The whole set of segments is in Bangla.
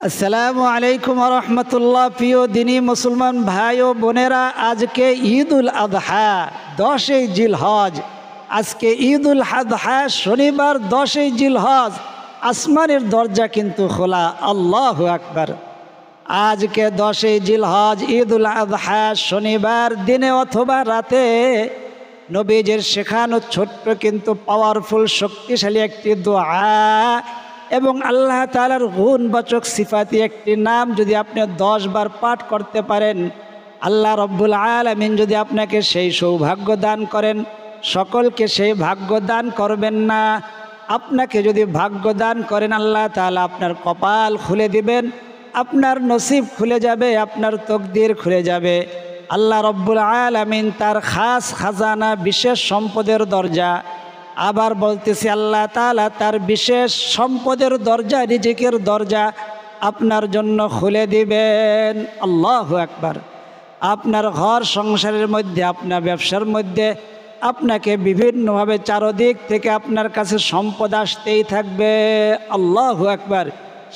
আসসালামু আলাইকুম রহমতুল্লাহ। প্রিয় দিনী মুসলমান ভাই ও বোনেরা, আজকে ঈদুল আযহা 10ই জিলহজ। আজকে ঈদুল আযহা শনিবার 10ই জিলহজ। আসমানের দরজা কিন্তু খোলা। আল্লাহু আকবার। আজকে 10ই জিলহজ ঈদুল আযহা শনিবার দিনে অথবা রাতে নবীজির শেখানো ছোট্ট কিন্তু পাওয়ারফুল শক্তিশালী একটি দোয়া এবং আল্লাহ তাআলার গুণবাচক সিফাতি একটি নাম যদি আপনি 10 বার পাঠ করতে পারেন, আল্লাহ রব্বুল আলামিন যদি আপনাকে সেই সৌভাগ্য দান করেন, সকলকে সেই ভাগ্য দান করবেন না। আপনাকে যদি ভাগ্য দান করেন, আল্লাহ তাআলা আপনার কপাল খুলে দিবেন, আপনার নসিব খুলে যাবে, আপনার তকদির খুলে যাবে। আল্লাহ রব্বুল আলামিন তার খাস খাজানা বিশেষ সম্পদের দরজা, আবার বলতেছি আল্লাহ তাআলা তার বিশেষ সম্পদের দরজা, রিজিকের দরজা আপনার জন্য খুলে দিবেন। আল্লাহু আকবার। আপনার ঘর সংসারের মধ্যে, আপনার ব্যবসার মধ্যে আপনাকে বিভিন্নভাবে চারদিক থেকে আপনার কাছে সম্পদ আসতেই থাকবে। আল্লাহু আকবার।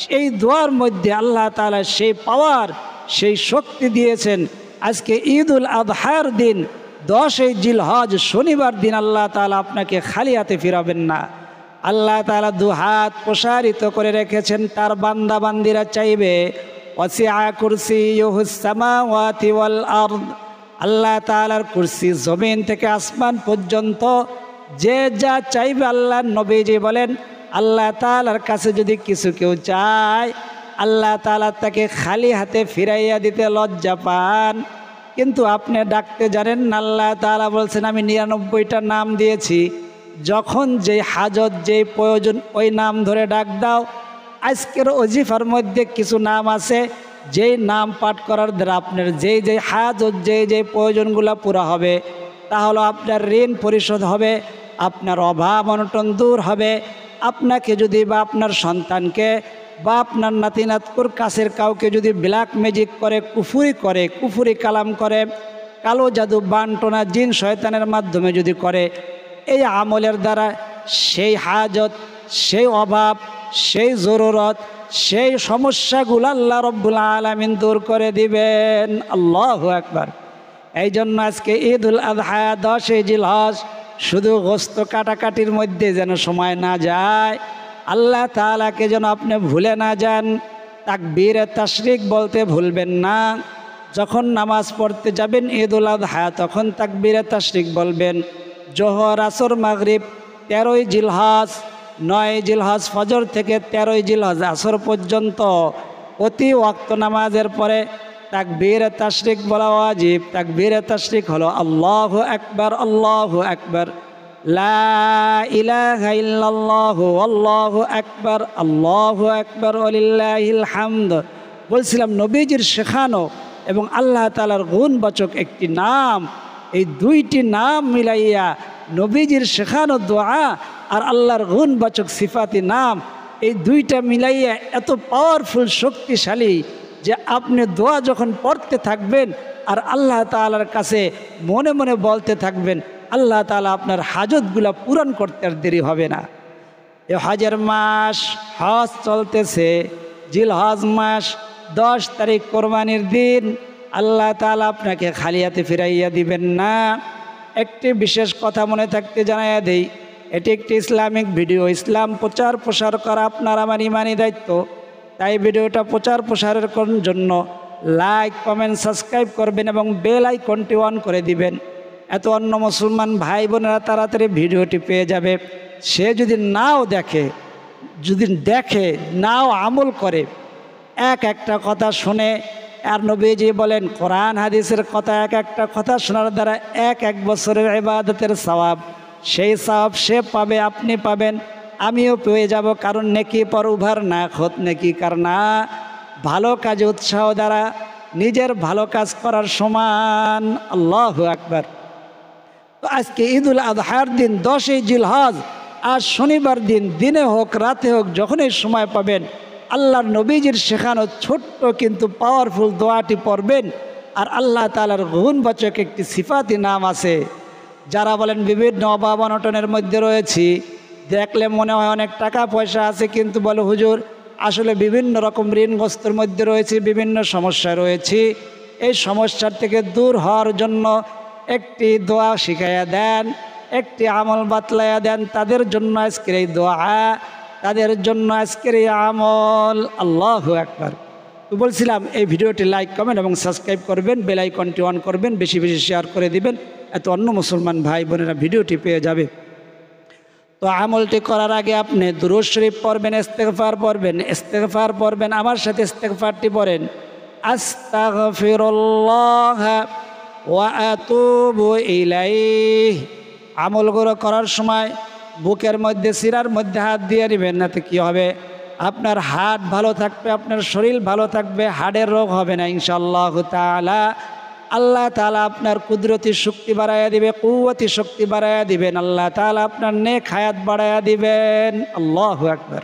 সেই দোয়ার মধ্যে আল্লাহ তাআলা সেই পাওয়ার, সেই শক্তি দিয়েছেন। আজকে ঈদুল আযহার দিন 10ই জিলহজ শনিবার দিন আল্লাহ তাআলা আপনাকে খালি হাতে ফিরাবেন না। আল্লাহ তাআলা দুহাত প্রসারিত করে রেখেছেন, তার বান্দা বান্দিরা চাইবে ওয়াসিআ কুরসিয়ুহুস সামাওয়াতি ওয়াল আরদ। আল্লাহ তাআলার কুরসি জমিন থেকে আসমান পর্যন্ত, যে যা চাইবে আল্লাহ নবীজি বলেন আল্লাহ তাআলার কাছে যদি কিছু কেউ চায়, আল্লাহ তাআলা তাকে খালি হাতে ফিরাইয়া দিতে লজ্জা পান। কিন্তু আপনি ডাকতে জানেন না। আল্লাহ তাআলা বলছেন আমি 99টা নাম দিয়েছি, যখন যেই হাজত, যেই প্রয়োজন ওই নাম ধরে ডাক দাও। আজকের ওজিফার মধ্যে কিছু নাম আছে, যেই নাম পাঠ করার দ্বারা আপনার যেই যেই হাজত, যেই প্রয়োজনগুলো পুরা হবে, তা হলো আপনার ঋণ পরিশোধ হবে, আপনার অভাব অনটন দূর হবে। আপনাকে যদি বা আপনার সন্তানকে বা আপনার নাতি নাতকুর কাছের কাউকে যদি ব্ল্যাক ম্যাজিক করে, কুফুরি কালাম করে, কালো জাদু বানটোনা জিন শয়তানের মাধ্যমে যদি করে, এই আমলের দ্বারা সেই হাজত, সেই অভাব, সেই জরুরত, সেই সমস্যাগুলো আল্লাহ রব্বুল আলামিন দূর করে দিবেন। আল্লাহু আকবার। এই জন্য আজকে ঈদুল আযহা 10ই জিলহজ, শুধু গোস্ত কাটাকাটির মধ্যে যেন সময় না যায়, আল্লাহ তাআলাকে যেন আপনি ভুলে না যান। তাকবীরে তাশরিক বলতে ভুলবেন না। যখন নামাজ পড়তে যাবেন ঈদুল আযহা, তখন তাকবীরে তাশরিক বলবেন। জোহর, আসর, মাগরিব 13ই জিলহজ, 9ই জিলহজ ফজর থেকে 13ই জিলহজ আসর পর্যন্ত প্রতি ওয়াক্ত নামাজের পরে তাকবীরে তাশরিক বলা ওয়াজিব। তাকবীরে তাশরিক হলো আল্লাহু আকবার, আল্লাহু আকবার, লা ইলাহা ইল্লাল্লাহু আল্লাহু আকবার, আল্লাহু আকবার ওয়ালিল্লাহিল হামদ। বলছিলাম নবীজির শেখানো এবং আল্লাহ তাআলার গুণবাচক একটি নাম, এই দুইটি নাম মিলাইয়া নবীজির শেখানো দোয়া আর আল্লাহর গুণবাচক সিফাতি নাম, এই দুইটা মিলাইয়া এত পাওয়ারফুল, শক্তিশালী যে আপনি দোয়া যখন পড়তে থাকবেন আর আল্লাহ তাআলার কাছে মনে মনে বলতে থাকবেন, আল্লাহ তাআলা আপনার হাজতগুলা পূরণ করতে আর দেরি হবে না। এ হজের মাস, হজ চলতেছে, জিলহজ মাস 10 তারিখ কোরবানির দিন। আল্লাহ তাআলা আপনাকে খালি হাতে ফিরাইয়া দিবেন না। একটি বিশেষ কথা মনে থাকতে জানাইয়া দেই, এটি একটি ইসলামিক ভিডিও। ইসলাম প্রচার প্রসার করা আপনার আমার ইমানি দায়িত্ব। তাই ভিডিওটা প্রচার প্রসারের জন্য লাইক, কমেন্ট, সাবস্ক্রাইব করবেন এবং বেল আইকনটি অন করে দিবেন। এত অন্য মুসলমান ভাই বোনেরা তাড়াতাড়ি ভিডিওটি পেয়ে যাবে। সে যদি নাও দেখে, যদি দেখে নাও আমল করে, একটা কথা শুনে, আর নবীজি বলেন কোরআন হাদিসের কথা, একটা কথা শোনার দ্বারা এক বছরের ইবাদতের সওয়াব, সেই সওয়াব সে পাবে, আপনি পাবেন, আমিও পেয়ে যাব। কারণ নেকি পর উভার না খোদ নেকি করনা, ভালো কাজে উৎসাহ দ্বারা নিজের ভালো কাজ করার সমান। আল্লাহু আকবার। তো আজকে ঈদুল আযহার দিন 10ই জিলহজ, আজ শনিবার দিন, দিনে হোক রাতে হোক যখনই সময় পাবেন, আল্লাহর নবীজির শেখানো ছোট্ট কিন্তু পাওয়ারফুল দোয়াটি পড়বেন। আর আল্লাহ তাআলার গুণবাচক একটি সিফাতি নাম আছে। যারা বলেন বিভিন্ন অভাব অনটনের মধ্যে রয়েছি, দেখলে মনে হয় অনেক টাকা পয়সা আছে, কিন্তু বলে হুজুর আসলে বিভিন্ন রকম ঋণগ্রস্তের মধ্যে রয়েছে, বিভিন্ন সমস্যা রয়েছে। এই সমস্যার থেকে দূর হওয়ার জন্য একটি দোয়া শিখাইয়া দেন, একটি আমল বাতলাইয়া দেন। তাদের জন্য আজকের এই দোয়া, তাদের জন্য আজকের এই আমল। আল্লাহু আকবার। তো বলছিলাম এই ভিডিওটি লাইক, কমেন্ট এবং সাবস্ক্রাইব করবেন, বেল আইকনটি অন করবেন, বেশি বেশি শেয়ার করে দিবেন, এত অন্য মুসলমান ভাই বোনেরা ভিডিওটি পেয়ে যাবে। তো আমলটি করার আগে আপনি দুরূদ শরীফ পড়বেন, ইস্তেগফার পড়বেন। ইস্তেগফার পড়বেন, আমার সাথে ইস্তেগফারটি পড়েন। আস্তাগফিরুল্লাহ ওয়া আতুবু ইলাইহি। আমলগুলো করার সময় বুকের মধ্যে, শিরার মধ্যে হাত দিয়ে নেবেন, নাতে কি হবে? আপনার হার্ট ভালো থাকবে, আপনার শরীর ভালো থাকবে, হার্টের রোগ হবে না ইনশাআল্লাহ তাআলা। আল্লাহ তাআলা আপনার কুদরতি শক্তি বাড়াইয়া দিবে, কুওয়াতি শক্তি বাড়াইয়া দিবেন। আল্লাহ তাআলা আপনার নেক হায়াত বাড়াইয়া দিবেন। আল্লাহু আকবার।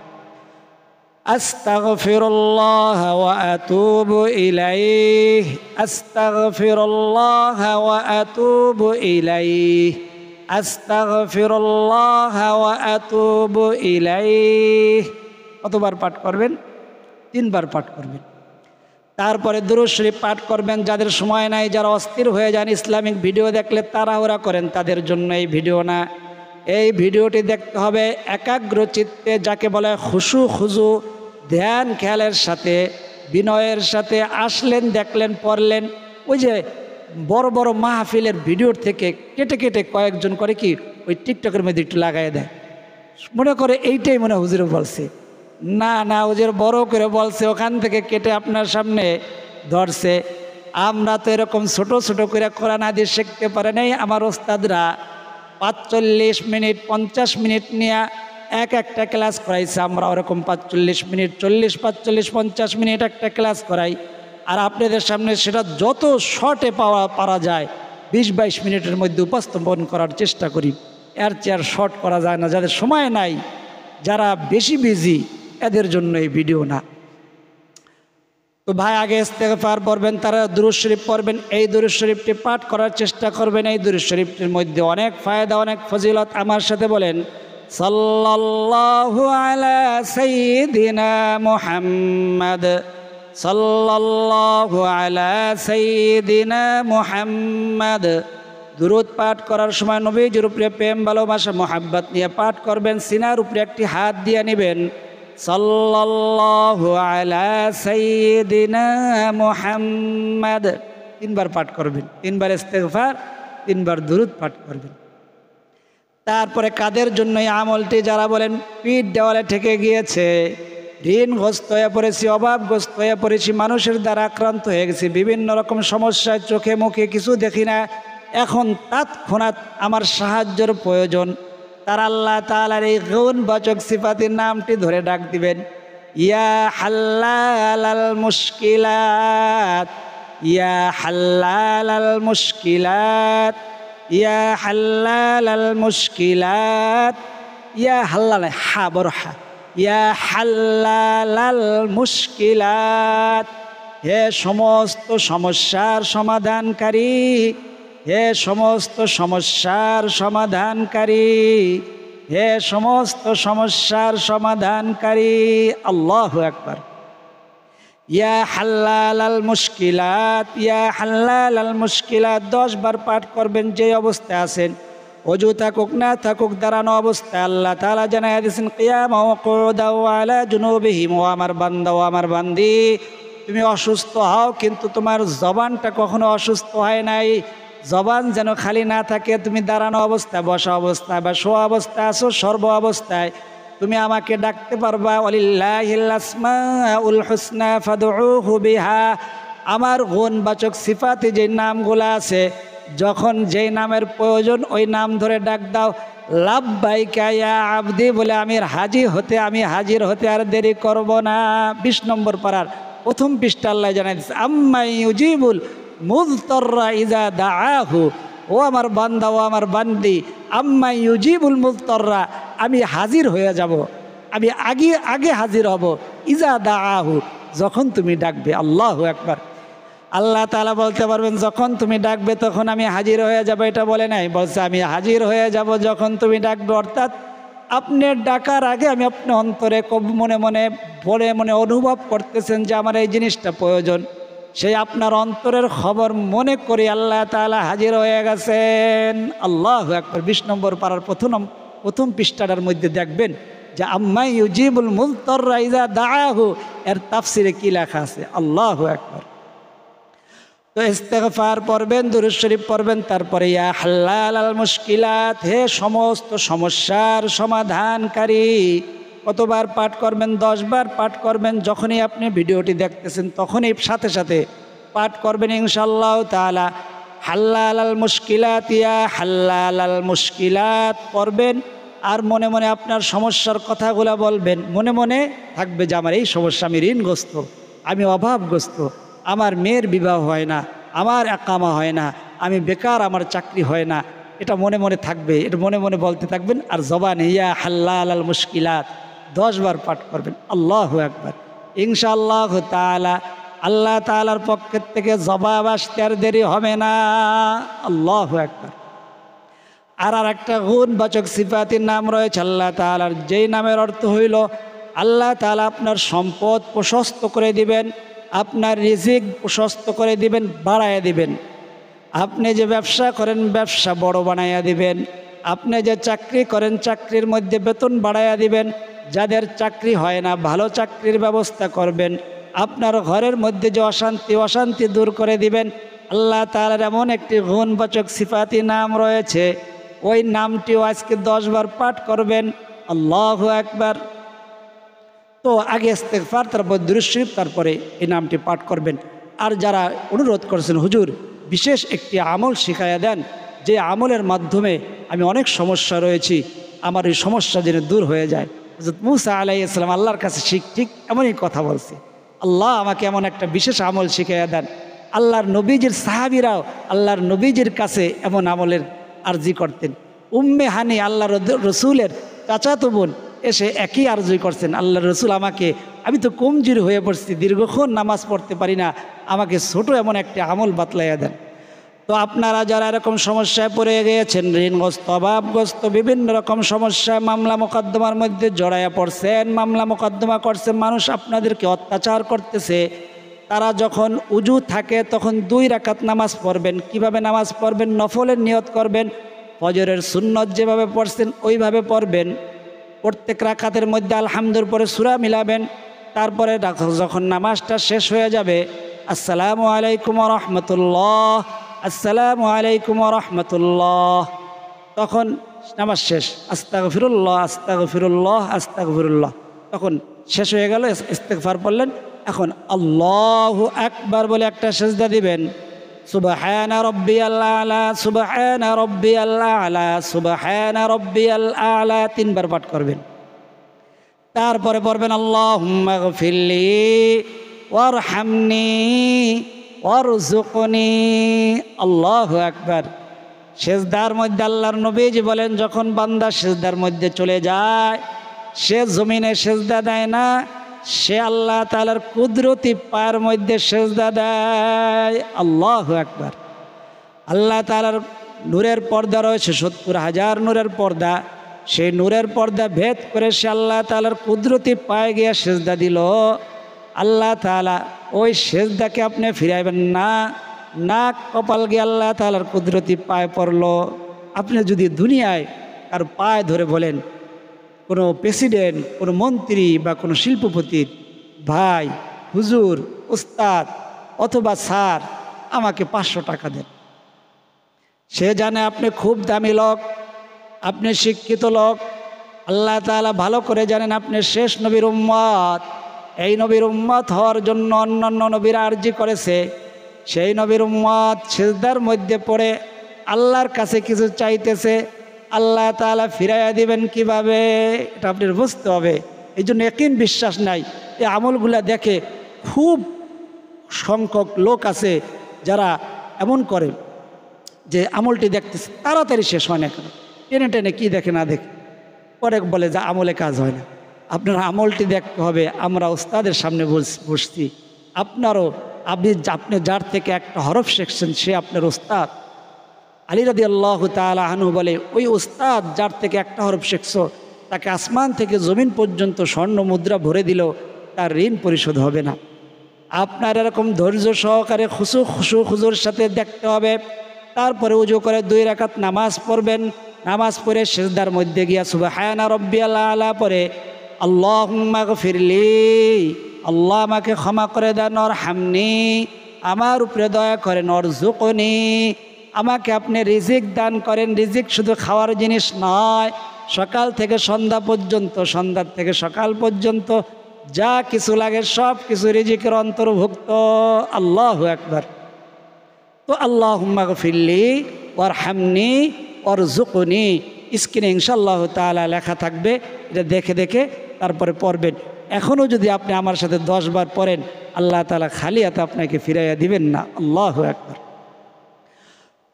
আস্তাগফিরুল্লাহ ওয়া আতুবু ইলাইহি। আস্তাগফিরুল্লাহ ওয়া আতুবু ইলাইহি। আস্তাগফিরুল্লাহ ওয়া আতুবু ইলাইহি। কতবার পাঠ করবেন? 3 বার পাঠ করবেন। তারপরে দুরূদ শরীফ পাঠ করবেন। যাদের সময় নাই, যারা অস্থির হয়ে যান, ইসলামিক ভিডিও দেখলে তাড়াহুড়া করেন, তাদের জন্য এই ভিডিও না। এই ভিডিওটি দেখতে হবে একাগ্র চিত্তে, যাকে বলে খুশু খুজু, ধ্যান খেয়ালের সাথে, বিনয়ের সাথে আসলেন, দেখলেন, পড়লেন। ওই যে বড় বড় মাহফিলের ভিডিওর থেকে কেটে কেটে কয়েকজন করে কি ওই টিকটকের মধ্যে একটু লাগাই দেয়, মনে করে এইটাই মনে হুজুর বলছে। না না, হুজুর বড় করে বলছে, ওখান থেকে কেটে আপনার সামনে ধরছে। আমরা তো এরকম ছোট ছোট করে কোরআন হাদিস শিখতে পারে নাই। আমার ওস্তাদরা 45 মিনিট 50 মিনিট নিয়ে একটা ক্লাস করাইছে। আমরা ওরকম 45 মিনিট 40 45 50 মিনিট একটা ক্লাস করাই। আর আপনাদের সামনে সেটা যত শর্টে পারা যায় 20-22 মিনিটের মধ্যে উপস্থাপন করার চেষ্টা করি। এর চেয়ে আর শর্ট করা যায় না। যাদের সময় নাই, যারা বেশি বিজি, এদের জন্য এই ভিডিও না। তো ভাই আগে ইস্তেগফার পড়বেন, তারা দুরূদ শরীফ পড়বেন। এই দুরূদ শরীফটি পাঠ করার চেষ্টা করবেন। এই দুরূদ শরীফটির মধ্যে অনেক ফায়দা, অনেক ফজিলত। আমার সাথে বলেন, সাল্লাল্লাহু আলা সাইয়্যিদিনা মুহাম্মদ। সাল্লাল্লাহু আলা সাইয়্যিদিনা মুহাম্মদ। দুরূদ পাঠ করার সময় নবীজির উপরে প্রেম, ভালোবাসা, মোহাব্বত নিয়ে পাঠ করবেন। সিনার উপরে একটি হাত দিয়ে নেবেন। সাল্লাল্লাহু আলা সাইয়্যিদিনা মুহাম্মদ। 3 বার পাঠ করবেন। 3 বার ইস্তেগফার, 3 বার দুরূদ পাঠ করবেন। তারপরে কাদের জন্য এই আমলটি? যারা বলেন পিঠ দেওয়ালে ঠেকে গিয়েছে, ঋণগ্রস্ত হয়ে পড়েছি, অভাবগ্রস্ত হয়ে পড়েছি, মানুষের দ্বারা আক্রান্ত হয়ে গেছি, বিভিন্ন রকম সমস্যায়, চোখে মুখে কিছু দেখি না, এখন তৎক্ষণাৎ আমার সাহায্যের প্রয়োজন। তার আল্লাহ তাআলার এই গুণবাচক সিফাতের নামটি ধরে ডাক দিবেন। ইয়া হাল্লালাল মুশকিলাত, ইয়া হাল্লালাল মুশকিলাত, ইয়া হাল্লালাল মুশকিলাত। ইয়া হাল্লাল, হা বড় হা। ইয়া হাল্লালাল মুশকিলাত। হে সমস্ত সমস্যার সমাধানকারী, হে সমস্ত সমস্যার সমাধানকারী, হে সমস্ত সমস্যার সমাধানকারী। আল্লাহু আকবার। ইয়া হাল্লালাল মুশকিলাত, ইয়া হাল্লালাল মুশকিলাত 10 বার পাঠ করবেন। যে অবস্থায় আছেন, ওযু থাকুক না থাকুক, দাঁড়ানো অবস্থায়, আল্লাহ তাআলা জানায়া দিয়েছেন কিয়ামা ওয়া কুউদা ওয়া আলা জুনুবিহিম। ও আমার বান্দা, ও আমার বান্দি, তুমি অসুস্থ হও কিন্তু তোমার জবানটা কখনো অসুস্থ হয় নাই। জবান যেন খালি না থাকে। তুমি দাঁড়ানো অবস্থায়, বসা অবস্থায় বা শোয়া অবস্থায় আছো, সর্ব অবস্থায় তুমি আমাকে ডাকতে পারবা। ওয়ালিল্লাহিল আসমাউল হুসনা ফাদউহু বিহা। আমার গুণবাচক সিফাতে যে নামগুলো আছে, যখন যেই নামের প্রয়োজন ওই নাম ধরে ডাক দাও। লাব্বাইকা ইয়া আবদি বলে আমি হাজির হতে আর দেরি করব না। 20 নম্বর পারার 1ম পৃষ্ঠা আল্লাহ জানাই দিচ্ছে, আম্মা ইউজিবুল মুযতাররা ইযা দাআহু। ও আমার বান্দা, ও আমার বান্দি, আম্মা ইউজিবুল মুযতাররা, আমি হাজির হয়ে যাব, আমি আগে হাজির হব। ইযা দাআহু, যখন তুমি ডাকবে। আল্লাহু আকবার। আল্লাহ তাআলা বলতে পারবেন যখন তুমি ডাকবে তখন আমি হাজির হয়ে যাব, এটা বলে নাই, বলছে আমি হাজির হয়ে যাব যখন তুমি ডাকবে। অর্থাৎ আপনি ডাকার আগে আমি আপনার অন্তরে মনে মনে অনুভব করতেছেন যে আমার এই জিনিসটা প্রয়োজন। সেই আপনার অন্তরের খবর মনে করে আল্লাহ তাআলা হাজির হয়ে গেছেন। আল্লাহু আকবার। 20 নম্বর পারার প্রথম পৃষ্ঠাটার মধ্যে দেখবেন যে আম্মা ইউজিবুল মুলতাররা ইযা দাআহু, এর তাফসিরে কি লেখা আছে। আল্লাহু আকবার। তো ইস্তেগফার পড়বেন, দুরূদ শরীফ পড়বেন, তারপরে ইয়া হাল্লাল আল মুশকিলাত, হে সমস্ত সমস্যার সমাধানকারী। কতবার পাঠ করবেন? 10 বার পাঠ করবেন। যখনই আপনি ভিডিওটি দেখতেছেন তখনই সাথে সাথে পাঠ করবেন ইনশাআল্লাহ তাআলা। হাল্লাল আল মুশকিলাত, ইয়া হাল্লাল আল মুশকিলাত পড়বেন, আর মনে মনে আপনার সমস্যার কথাগুলো বলবেন। মনে মনে থাকবে যে আমার এই সমস্যা, আমি ঋণগ্রস্ত, আমি অভাবগ্রস্ত, আমার মেয়ের বিবাহ হয় না, আমার একামা হয় না, আমি বেকার, আমার চাকরি হয় না। এটা মনে মনে থাকবে, এটা মনে মনে বলতে থাকবেন। আর জবানে ইয়া হাল্লাল আল মুশকিলাত 10 বার পাঠ করবেন। আল্লাহু আকবার। ইনশাআল্লাহ তাআলা আল্লাহ তাআলার পক্ষের থেকে জবাব আসতে আর দেরি হবে না। আল্লাহু আকবার। আর একটা গুণবাচক সিফাতের নাম রয়েছে আল্লাহ তাআলার, যেই নামের অর্থ হইল আল্লাহ তাআলা আপনার সম্পদ প্রশস্ত করে দিবেন, আপনার রিজিক প্রশস্ত করে দিবেন, বাড়াইয়া দিবেন। আপনি যে ব্যবসা করেন ব্যবসা বড় বানাইয়া দিবেন। আপনি যে চাকরি করেন চাকরির মধ্যে বেতন বাড়াইয়া দিবেন। যাদের চাকরি হয় না ভালো চাকরির ব্যবস্থা করবেন। আপনার ঘরের মধ্যে যে অশান্তি দূর করে দিবেন। আল্লাহ তাআলার এমন একটি গুণবাচক সিফাতি নাম রয়েছে, ওই নামটিও আজকে 10 বার পাঠ করবেন। আল্লাহু আকবার। তো আগে ইস্তেগফার, তারপর দুরূদ শরীফ, তারপরে এই নামটি পাঠ করবেন। আর যারা অনুরোধ করেছেন হুজুর বিশেষ একটি আমল শিখাইয়া দেন, যে আমলের মাধ্যমে আমি অনেক সমস্যা রয়েছি, আমার এই সমস্যা যেন দূর হয়ে যায়। হযরত মূসা আলাইহিস সালাম আল্লাহর কাছে ঠিক এমনই কথা বলছে, আল্লাহ আমাকে এমন একটা বিশেষ আমল শিখাইয়া দেন। আল্লাহর নবীজির সাহাবীরাও আল্লাহর নবীজির কাছে এমন আমলের আরজি করতেন। উম্মে হানি আল্লাহ রসুলের চাচাতো বোন এসে একই আরজি করছেন, আল্লাহ রসুল আমাকে, আমি তো কমজোর হয়ে পড়ছি, দীর্ঘক্ষণ নামাজ পড়তে পারি না, আমাকে ছোট এমন একটা আমল বাতলাইয়া দেন। তো আপনারা যারা এরকম সমস্যায় পড়ে গিয়েছেন, ঋণগ্রস্ত, অভাবগ্রস্ত, বিভিন্ন রকম সমস্যায় মামলা মোকদ্দমার মধ্যে জড়াইয়া পড়ছেন, মামলা মোকদ্দমা করছেন, মানুষ আপনাদেরকে অত্যাচার করতেছে, তারা যখন উজু থাকে তখন 2 রাকাত নামাজ পড়বেন। কিভাবে নামাজ পড়বেন? নফলের নিয়ত করবেন, ফজরের সুন্নত যেভাবে পড়ছেন ওইভাবে পড়বেন। প্রত্যেক রাকাতের মধ্যে আলহামদুর পরে সূরা মিলাবেন। তারপরে যখন নামাজটা শেষ হয়ে যাবে, আসসালামু আলাইকুম ওয়া রাহমাতুল্লাহ, আসসালামু আলাইকুম ওয়া রাহমাতুল্লাহ, তখন নামাজ শেষ, আস্তাগফিরুল্লাহ আস্তাগফিরুল্লাহ আস্তাগফিরুল্লাহ, তখন শেষ হয়ে গেল, ইস্তেগফার পড়লেন। এখন আল্লাহু আকবার বলে একটা সিজদা দিবেন। সুবহানা রাব্বিয়াল আলা, সুবহানা রাব্বিয়াল আলা, সুবহানা রাব্বিয়াল আলা 3 বার পাঠ করবেন। তারপরে পড়বেন আল্লাহুম্মা গফিরলি ওয়ারহামনি ওয়ারযুকনি। আল্লাহু আকবার। সিজদার মধ্যে আল্লাহর নবীজি বলেন, যখন বান্দা সিজদার মধ্যে চলে যায়, সে জমিনে সিজদা দেয় না, সে আল্লাহ তাআলার কুদরতি পায়ের মধ্যে সিজদা দেয়। আল্লাহু আকবার। আল্লাহ তাআলার নূরের পর্দা রয়েছে, 70,000 নূরের পর্দা। সেই নূরের পর্দা ভেদ করে সে আল্লাহ তাআলার কুদরতি পায়ে গিয়ে সিজদা দিল। আল্লাহ তাআলা ওই সিজদাকে আপনি ফিরাইবেন না, নাক কপাল গিয়ে আল্লাহ তাআলার কুদরতি পায়ে পড়ল। আপনি যদি দুনিয়ায় আর পায়ে ধরে বলেন, কোনো প্রেসিডেন্ট, কোনো মন্ত্রী বা কোনো শিল্পপতির, ভাই, হুজুর, উস্তাদ অথবা স্যার আমাকে 500 টাকা দেন, সে জানে আপনি খুব দামি লোক, আপনি শিক্ষিত লোক। আল্লাহ তাআলা ভালো করে জানেন আপনি শেষ নবীর উম্মত। এই নবীর উম্মত হওয়ার জন্য অন্যান্য নবীরা আরজি করেছে। সেই নবীর উম্মত সিজদার মধ্যে পড়ে আল্লাহর কাছে কিছু চাইতেছে, আল্লাহ তাআলা ফিরাইয়া দিবেন কিভাবে, এটা আপনার বুঝতে হবে। এই জন্য ইয়াকিন বিশ্বাস নাই। এই আমলগুলা দেখে খুব সংখ্যক লোক আছে যারা এমন করে যে আমলটি দেখতেছে তাড়াতাড়ি শেষ হয় না, কেন টেনে টেনে কি দেখে না দেখে, পরে বলে যে আমলে কাজ হয় না। আপনার আমলটি দেখতে হবে। আমরা উস্তাদের সামনে বসছি, আপনি যার থেকে একটা হরফ শিখছেন সে আপনার উস্তাদ। আলী রাদিয়াল্লাহু তাআলা আনহু বলে, ওই উস্তাদ যার থেকে একটা হরফ শিখছো তাকে আসমান থেকে জমিন পর্যন্ত স্বর্ণ মুদ্রা ভরে দিল, তার ঋণ পরিশোধ হবে না। আপনার এরকম ধৈর্য সহকারে খুশুর সাথে দেখতে হবে। তারপরে উজু করে 2 রাকাত নামাজ পড়বেন। নামাজ পড়ে সিজদার মধ্যে গিয়া সুবহানা রাব্বিয়াল আলা পড়ে আল্লাহুম্মা গফিরলি, আল্লাহ আমাকে ক্ষমা করে দেন, ওরহামনি, আমার উপরে দয়া করেন, ওরজুকনি, আমাকে আপনি রিজিক দান করেন। রিজিক শুধু খাওয়ার জিনিস নয়, সকাল থেকে সন্ধ্যা পর্যন্ত, সন্ধ্যার থেকে সকাল পর্যন্ত যা কিছু লাগে সব কিছু রিজিকের অন্তর্ভুক্ত। আল্লাহু আকবার। তো আল্লাহুম্মা গফিরলি ওয়ারহামনি ওয়ারজুকনি স্ক্রিনে ইনশাআল্লাহ তাআলা লেখা থাকবে, এটা দেখে দেখে তারপরে পড়বেন। এখনও যদি আপনি আমার সাথে 10 বার পড়েন, আল্লাহ তাআলা খালি হাতে আপনাকে ফিরাইয়া দিবেন না। আল্লাহু আকবার।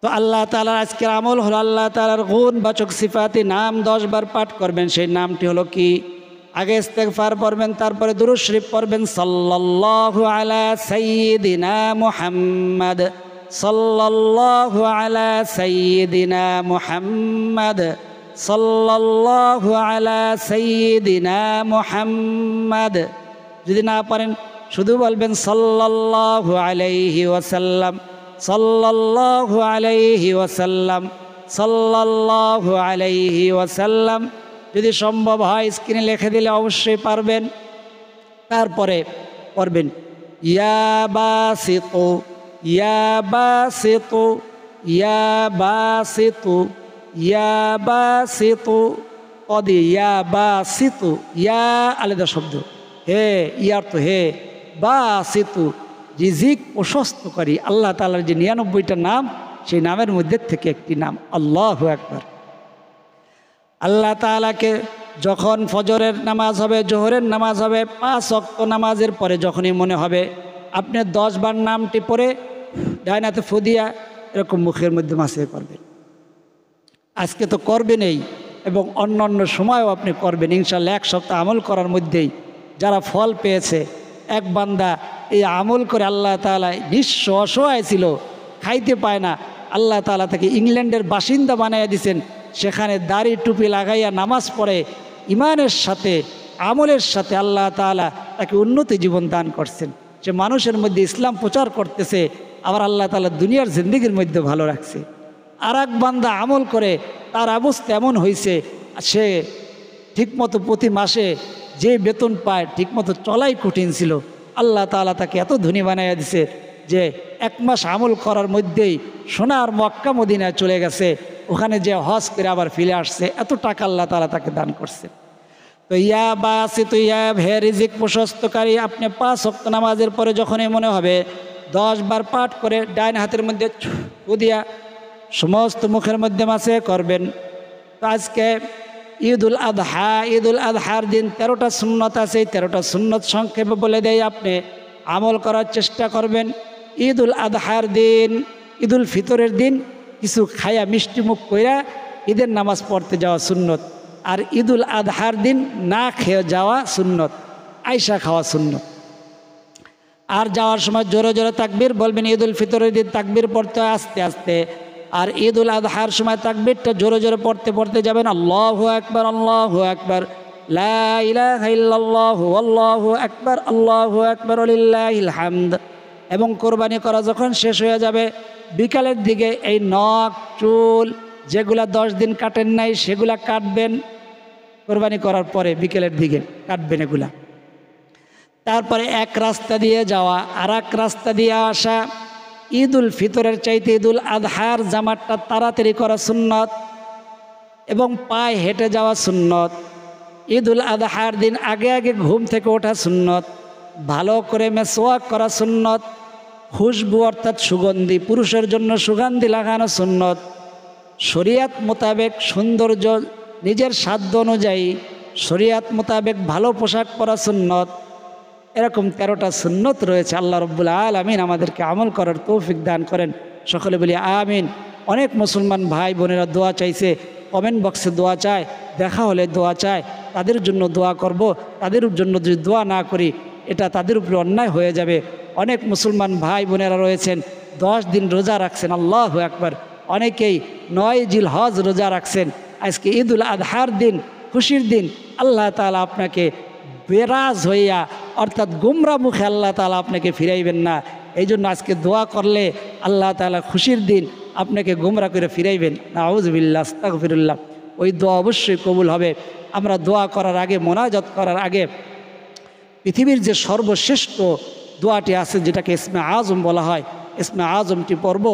তো আল্লাহ তাআলার আজকের আমল হলো আল্লাহ তাআলার গুণবাচক সিফাতি নাম 10 বার পাঠ করবেন। সেই নামটি হলো কি? আগে ইস্তেগফার পড়বেন, তারপরে দুরূদ শরীফ পড়বেন। সাল্লাল্লাহু আলা সাইয়্যিদিনা মুহাম্মদ, সাল্লাল্লাহু আলা সাইয়্যিদিনা মুহাম্মদ, সাল্লাল্লাহু আলা সাইয়্যিদিনা মুহাম্মদ। যদি না পারেন শুধু বলবেন সাল্লাল্লাহু আলাইহি ওয়াসাল্লাম, সাল্লাল্লাহু আলাইহি ওয়াসাল্লাম, সাল্লাল্লাহু আলাইহি ওয়াসাল্লাম। যদি সম্ভব হয় স্ক্রিনে লিখে দিলে অবশ্যই পারবেন। তারপরে পড়বেন ইয়া বাসিতু, ইয়া বাসিতু, ইয়া বাসিতু, ইয়া বাসিতু, কদি ইয়া বাসিতু, ইয়া আলাদা শব্দ, হে ইয়ার তো হে, বাসিতু রিজিক প্রশস্তকারী। আল্লাহ তাআলার যে 99টা নাম, সেই নামের মধ্যে থেকে একটি নাম। আল্লাহু আকবার। আল্লাহ তাআলাকে যখন ফজরের নামাজ হবে, জোহরের নামাজ হবে, 5 ওয়াক্ত নামাজের পরে যখনই মনে হবে, আপনি 10 বার নামটি পড়ে ডান হাতে ফু দিয়া এরকম মুখের মধ্যে মাসে করবেন। আজকে তো করবেনই এবং অন্য অন্য সময়ও আপনি করবেন ইনশাআল্লাহ। 1 সপ্তাহ আমল করার মধ্যেই যারা ফল পেয়েছে, এক বান্দা এই আমল করে আল্লাহ তাআলা নিঃস্ব অসহায় ছিল, খাইতে পায় না, আল্লাহ তাআলা তাকে ইংল্যান্ডের বাসিন্দা বানাইয়া দিয়েছেন। সেখানে দাড়ি টুপি লাগাইয়া নামাজ পড়ে ইমানের সাথে আমলের সাথে আল্লাহ তাআলা তাকে উন্নতি জীবন দান করছেন। সে মানুষের মধ্যে ইসলাম প্রচার করতেছে, আবার আল্লাহ তাআলা দুনিয়ার জিন্দেগির মধ্যে ভালো রাখছে। আর এক বান্দা আমল করে তার অবস্থা এমন হয়েছে, সে ঠিকমতো প্রতি মাসে যে বেতন পায় ঠিকমতো চলাই কঠিন ছিল। আল্লাহ তাআলা তাকে এত ধনী বানাইয়া দিছে যে 1 মাস আমল করার মধ্যেই সোনার মক্কা মদিনায় চলে গেছে, ওখানে যে হজ করে আবার ফিরে আসছে। এত টাকা আল্লাহ তাআলা তাকে দান করছে। তো ইয়া বাসিতু, ইয়া হে রিজিক প্রশস্তকারী, আপনি 5 ওয়াক্ত নামাজের পরে যখনই মনে হবে 10 বার পাঠ করে ডাইন হাতের মধ্যে ফু দিয়া সমস্ত মুখের মধ্যে মাসে করবেন। তো আজকে ঈদুল আদহা, ঈদুল আদহার দিন 13টা সুন্নত আছে। 13টা সুন্নত সংক্ষেপে বলে দেয়, আপনি আমল করার চেষ্টা করবেন। ঈদুল আদহার দিন, ঈদুল ফিতরের দিন কিছু খায়া মিষ্টি মুখ কইরা ঈদের নামাজ পড়তে যাওয়া সুন্নত, আর ঈদুল আদহার দিন না খেয়ে যাওয়া সুন্নত, আইসা খাওয়া সুন্নত। আর যাওয়ার সময় জোরে জোরে তাকবীর বলবেন। ঈদুল ফিতরের দিন তাকবীর পড়তে হয় আস্তে আস্তে, আর ঈদুল আদহার সময় তাকবীরটা জোরে জোরে পড়তে পড়তে যাবেন। আল্লাহু আকবার, আল্লাহু আকবার, লা ইলাহা ইল্লাল্লাহু আল্লাহু আকবার, আল্লাহু আকবার ওয়ালিল্লাহিল হামদ। এবং কোরবানি করা যখন শেষ হয়ে যাবে, বিকালের দিকে এই নখ চুল যেগুলা 10 দিন কাটেন নাই সেগুলা কাটবেন। কোরবানি করার পরে বিকেলের দিকে কাটবেন এগুলা। তারপরে এক রাস্তা দিয়ে যাওয়া আর এক রাস্তা দিয়ে আসা। ঈদুল ফিতরের চাইতে ঈদুল আদহার জামাতটা তাড়াতাড়ি করা সুন্নত এবং পায়ে হেঁটে যাওয়া সুন্নত। ঈদুল আদহার দিন আগে আগে ঘুম থেকে ওঠা সুন্নত, ভালো করে মেসওয়াক করা সুন্নত, খুশবু অর্থাৎ সুগন্ধি, পুরুষের জন্য সুগন্ধি লাগানো সুন্নত, শরিয়াত মোতাবেক সৌন্দর্য নিজের সাধ্য অনুযায়ী শরিয়াত মোতাবেক ভালো পোশাক পরা সুন্নত। এরকম 13টা সুন্নত রয়েছে। আল্লাহ রাব্বুল আলামিন আমাদেরকে আমল করার তৌফিক দান করেন। সকলে বলি আমিন। অনেক মুসলমান ভাই বোনেরা দোয়া চাইছে, কমেন্ট বক্সে দোয়া চায়, দেখা হলে দোয়া চায়, তাদের জন্য দোয়া করব। তাদের জন্য যদি দোয়া না করি এটা তাদের উপরে অন্যায় হয়ে যাবে। অনেক মুসলমান ভাই বোনেরা রয়েছেন 10 দিন রোজা রাখছেন, আল্লাহু আকবার। অনেকেই 9 জিলহজ রোজা রাখছেন। আজকে ঈদুল আদহার দিন খুশির দিন আল্লাহ তাআলা আপনাকে বেরাজ হইয়া অর্থাৎ গুমরা মুখে আল্লাহ তাআলা আপনাকে ফিরাইবেন না। এই জন্য আজকে দোয়া করলে আল্লাহ তাআলা খুশির দিন আপনাকে গুমরা করে ফিরাইবেন। নাউযুবিল্লাহ, আস্তাগফিরুল্লাহ। ওই দোয়া অবশ্যই কবুল হবে। আমরা দোয়া করার আগে, মোনাজাত করার আগে পৃথিবীর যে সর্বশ্রেষ্ঠ দোয়াটি আছে যেটাকে ইসমে আজম বলা হয়, ইসমে আজমটি পড়ব।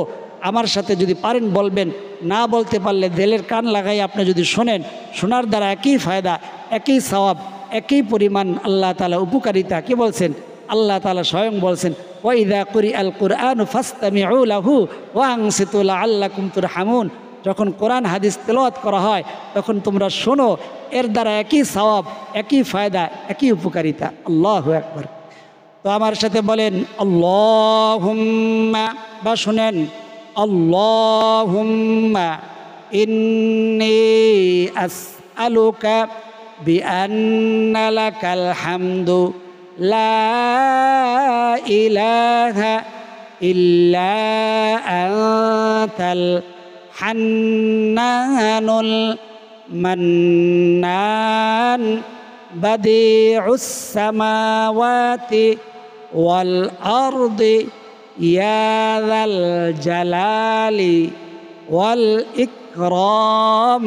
আমার সাথে যদি পারেন বলবেন, না বলতে পারলে দিলের কান লাগাই আপনি যদি শোনেন, শোনার দ্বারা একই ফায়দা, একই সওয়াব, একই পরিমাণ আল্লাহ তাআলা উপকারিতা। কি বলছেন? আল্লাহ তাআলা স্বয়ং বলছেন, ওয়াইদা কুরিআল কুরআনু ফাসতামিউ লাহু ওয়া আনসিতু লাআল্লাকুম তুরহামুন। যখন কোরআন হাদিস তেলাওয়াত করা হয় তখন তোমরা শোনো, এর দ্বারা একই সওয়াব, একই ফায়দা, একই উপকারিতা। আল্লাহু আকবার। তো আমার সাথে বলেন আল্লাহুম্মা, বা শুনেন আল্লাহুম্মা ইন্নী আসআলুকা বিআন্না লাকাল হামদু লা ইলাহা ইল্লা আনতাল হান্নানুল মান্নান বাদিউস সামাওয়াতি ওয়াল আরদি ইয়া যাল জালালি ওয়াল ইকরাম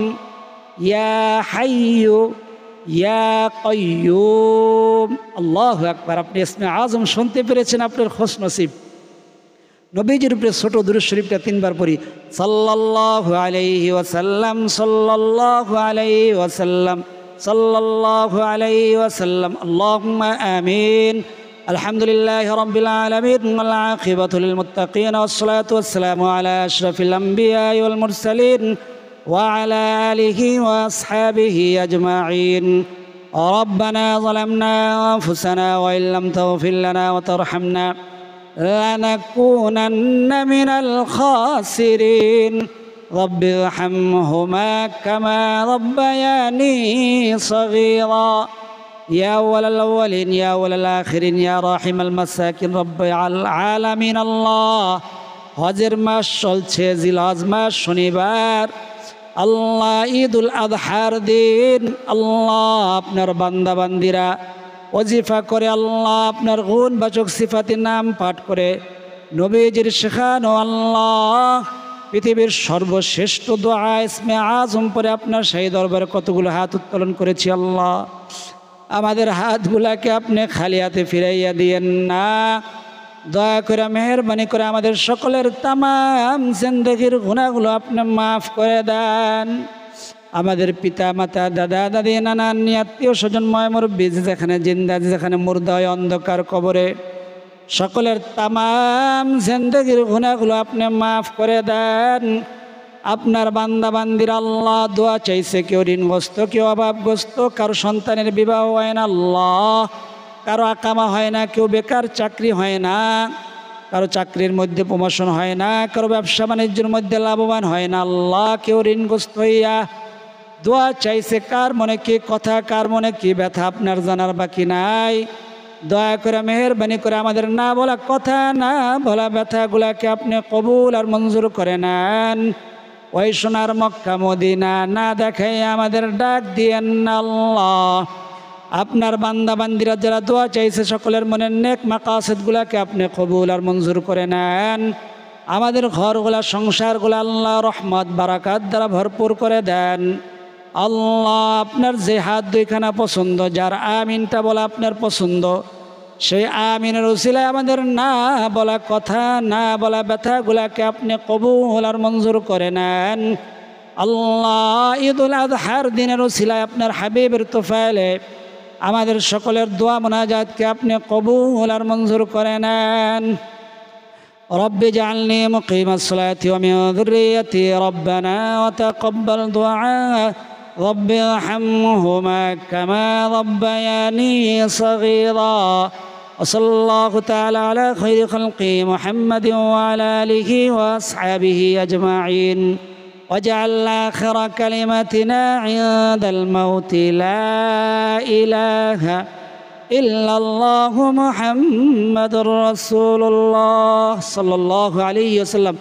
ইয়া হাইয়্যু ইয়া কাইয়্যুম। আল্লাহু আকবার। আপনি ইসমে আজম শুনতে পেরেছেন, আপনার খুশনসিব। নবীজির উপরে ছোট দুরূদ শরীফটা 3 বার পড়ি। সাল্লাল্লাহু আলাইহি ওয়াসাল্লাম, সাল্লাল্লাহু আলাইহি ওয়াসাল্লাম, সাল্লাল্লাহু আলাইহি ওয়াসাল্লাম। আল্লাহুম্মা আমিন। আলহামদুলিল্লাহি রাব্বিল আলামিন ওয়াল আকিবাতু লিল মুত্তাকিন ওয়াসসালাতু ওয়াসসালামু আলা আশরাফিল আমবিয়া ওয়াল মুরসালিন ওয়া আলা আলিহি ওয়া আসহাবিহি আজমাইন। রব্বানা যালামনা আনফুসানা ওয়া ইল্লাম তাগফির লানা ওয়া তারহামনা লানাকুনান্না মিনাল খাসিরিন। রব্বি ইরহামহুমা কামা রাব্বায়ানি সাগীরা। ইয়া আউয়ালাল আউয়ালিন ইয়া আউয়ালাল আখিরিন ইয়া রাহিমাল মাসাকিন রব্বিল আলামিন। আল্লাহ, হজের মাস চলছে, জিলহজ মাস, শনিবার আল্লাহ ঈদুল আযহার দিন। আল্লাহ, আপনার বান্দা বান্দিরা ওজিফা করে, আল্লাহ আপনার গুণবাচক সিফাতের নাম পাঠ করে নবীজির শেখানো আল্লাহ পৃথিবীর সর্বশ্রেষ্ঠ দোয়া ইসমে আজম পরে আপনার সেই দরবারে কতগুলো হাত উত্তোলন করেছি। আল্লাহ, আমাদের হাতগুলাকে আপনি খালি হাতে ফিরাইয়া দিয়েন না। দয়া করে মেহেরবানি করে আমাদের সকলের তামাম জিন্দেগির গুনাহগুলো আপনি মাফ করে দেন। আমাদের পিতা মাতা, দাদা দাদি, নানান আত্মীয় স্বজন, মুরব্বি যেখানে জিন্দা, যেখানে মুর্দা হয় অন্ধকার কবরে, সকলের তামাম জিন্দেগির গুনাহগুলো আপনি মাফ করে দেন। আপনার বান্দা বান্দির আল্লাহ দোয়া চাইছে, কেউ ঋণগ্রস্ত, কেউ অভাবগ্রস্ত, কারো সন্তানের বিবাহ হয় না আল্লাহ, কারো আকামা হয় না, কেউ বেকার, চাকরি হয় না, কারো চাকরির মধ্যে প্রমোশন হয় না, কারো ব্যবসা বাণিজ্যের মধ্যে লাভবান হয় না আল্লাহ, কেউ ঋণগ্রস্ত হইয়া দোয়া চাইছে। কার মনে কি কথা, কার মনে কি ব্যথা আপনার জানার বাকি নাই। দয়া করে মেহেরবানি করে আমাদের না বলা কথা, না বলা ব্যথাগুলাকে আপনি কবুল আর মঞ্জুর করে নেন। ওই সোনার মক্কা মদিনা না দেখাই আমাদের ডাক দিয়েন না আল্লাহ। আপনার বান্দা বান্দিরা যারা দোয়া চাইছে সকলের মনের নেক মাকাসিদগুলাকে আপনি কবুল আর মঞ্জুর করে নেন। আমাদের ঘরগুলা, সংসারগুলা আল্লাহ রহমত বারাকাত দ্বারা ভরপুর করে দেন। আল্লাহ, আপনার যে হাত দুইখানা পছন্দ, যার আমিনটা বলা আপনার পছন্দ, সেই আমিনের উসিলায় আমাদের না বলা কথা, না বলা ব্যথাগুলাকে আপনি কবুল আর মঞ্জুর করে নেন। আল্লাহ, ঈদুল আযহার দিনের উসিলায় আপনার হাবিবের তোফাইলে আমাদের সকলের দোয়া মুনাজাতকে আপনি কবুল আর মঞ্জুর করে নেন। রব্বি জাআলনি মুকিমাস সালাতি ওয়া মিন যুররিয়্যাতি রব্বানা ওয়া তাকাব্বাল দুআ রব্বি ইরহামহুমা কামা রাব্বায়ানি সাগীরা। ওয়াসাল্লাল্লাহু তাআলা আলা খায়রি খালকি মুহাম্মাদিন ওয়া আলা আলিহি ওয়া আসহাবিহি আজমাইন। واجعل آخر كلمتنا عند الموت لا إله إلا الله محمد رسول الله صلى الله عليه وسلم।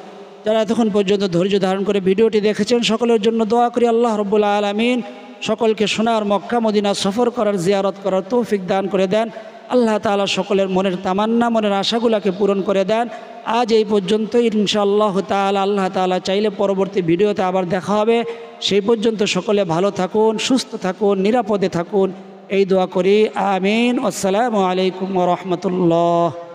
যারা এতক্ষণ পর্যন্ত ধৈর্য ধারণ করে ভিডিওটি দেখেছেন সকলের জন্য দোয়া করি আল্লাহ রাব্বুল আলামিন সকলকে সোনার মক্কা মদিনা সফর করার জিয়ারত করার তৌফিক দান করে দেন। আল্লাহ তাআলা সকলের মনের তামান্না মনের আশাগুলোকে পূরণ করে দেন। আজ এই পর্যন্ত, ইনশাআল্লাহ তাআলা আল্লাহ তাআলা চাইলে পরবর্তী ভিডিওতে আবার দেখা হবে। সেই পর্যন্ত সকলে ভালো থাকুন, সুস্থ থাকুন, নিরাপদে থাকুন, এই দোয়া করি। আমিন। আসসালামু আলাইকুম ওয়া রাহমাতুল্লাহ।